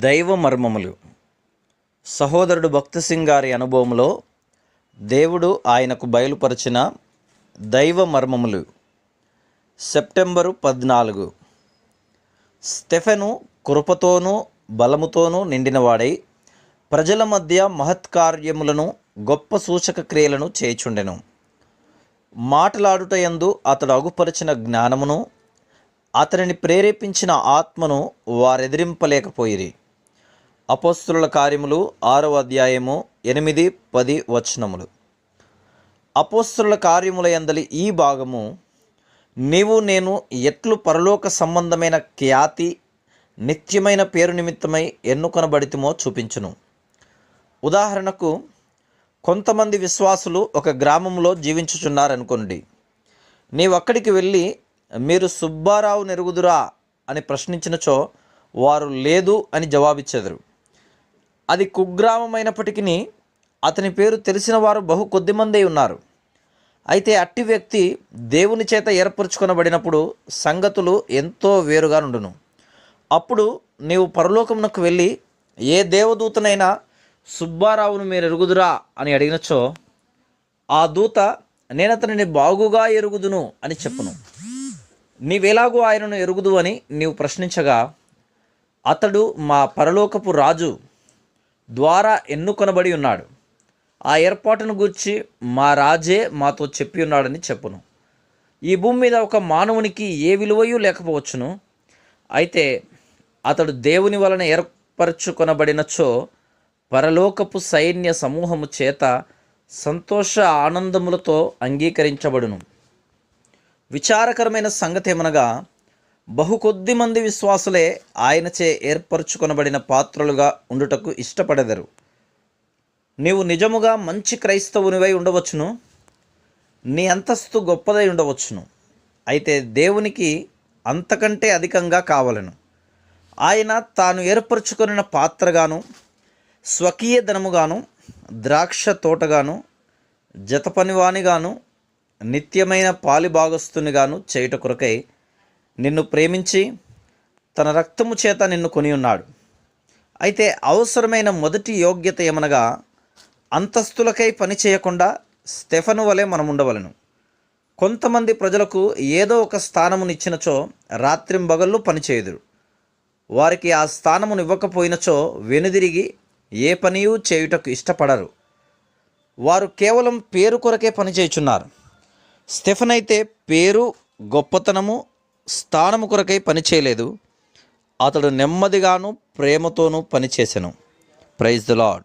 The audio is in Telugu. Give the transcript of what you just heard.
దైవ మర్మములు. సహోదరుడు భక్త సింగ్ గారి అనుభవంలో దేవుడు ఆయనకు బయలుపరిచిన దైవ మర్మములు. సెప్టెంబరు 14. స్టెఫెను కృపతోనూ బలముతోనూ నిండినవాడై ప్రజల మధ్య మహత్కార్యములను గొప్ప సూచక క్రియలను చేయుచుండెను. మాటలాడుటయందు అతడు అగుపరిచిన జ్ఞానమును అతనిని ప్రేరేపించిన ఆత్మను వారెదిరింపలేకపోయిరి. అపోస్తలుల కార్యములు 6వ అధ్యాయము 8-10 వచనములు. అపోస్తలుల కార్యముల యందలి ఈ భాగము నీవు నేను ఎట్లు పరలోక సంబంధమైన ఖ్యాతి నిత్యమైన పేరు నిమిత్తమై ఎన్నుకొనబడితిమో చూపించును. ఉదాహరణకు, కొంతమంది విశ్వాసులు ఒక గ్రామంలో జీవించుచున్నారనుకోండి. నీవక్కడికి వెళ్ళి మీరు సుబ్బారావు నెరుగుదురా అని ప్రశ్నించినచో వారు లేదు అని జవాబిచ్చెదరు. అది కుగ్రామమైనప్పటికీ అతని పేరు తెలిసిన వారు బహు కొద్దిమందే ఉన్నారు. అయితే అట్టి వ్యక్తి దేవుని చేత ఏర్పరచుకొనబడినప్పుడు సంగతులు ఎంతో వేరుగా నుండును. అప్పుడు నీవు పరలోకమునకు వెళ్ళి ఏ దేవదూతనైనా సుబ్బారావును మీరు ఎరుగుదురా అని అడిగినచో ఆ దూత నేనతనిని బాగుగా ఎరుగుదును అని చెప్పును. నీవెలాగూ ఆయనను ఎరుగుదు అని నీవు ప్రశ్నించగా అతడు మా పరలోకపు రాజు ద్వారా ఎన్నుకొనబడి ఉన్నాడు, ఆ ఏర్పాటును గూర్చి మా రాజే మాతో చెప్పి ఉన్నాడని చెప్పును. ఈ భూమి మీద ఒక మానవునికి ఏ విలువయూ లేకపోవచ్చును. అయితే అతడు దేవుని వలన ఏర్పరచుకొనబడినచో పరలోకపు సైన్య సమూహము చేత సంతోష ఆనందములతో అంగీకరించబడును. విచారకరమైన సంగతి ఏమనగా, బహు కొద్ది మంది విశ్వాసులే ఆయనచే ఏర్పరచుకొనబడిన పాత్రలుగా ఉండుటకు ఇష్టపడెదరు. నీవు నిజముగా మంచి క్రైస్తవునివై ఉండవచ్చును, నీ అంతస్తు గొప్పదై ఉండవచ్చును. అయితే దేవునికి అంతకంటే అధికంగా కావలను. ఆయన తాను ఏర్పరచుకొనిన పాత్రగాను, స్వకీయ ధనముగాను, ద్రాక్ష తోటగాను, జతపనివానిగాను, నిత్యమైన పాలిభాగస్తునిగాను చేయుట కొరకై నిన్ను ప్రేమించి తన రక్తము చేత నిన్ను కొని ఉన్నాడు. అయితే అవసరమైన మొదటి యోగ్యత ఏమనగా, అంతస్తులకై పని చేయకుండా స్టెఫను వలె మనం ఉండవలను. కొంతమంది ప్రజలకు ఏదో ఒక స్థానమునిచ్చినచో రాత్రింబగళ్ళు పనిచేయుదురు. వారికి ఆ స్థానమును ఇవ్వకపోయినచో వెనుదిరిగి ఏ పనియూ చేయుటకు ఇష్టపడరు. వారు కేవలం పేరు కొరకే పనిచేయుచున్నారు. స్టెఫెన్ అయితే పేరు, గొప్పతనము, స్థానము కొరకై పనిచేయలేదు. అతడు నెమ్మదిగాను ప్రేమతోనూ పనిచేసెను. Praise the lord.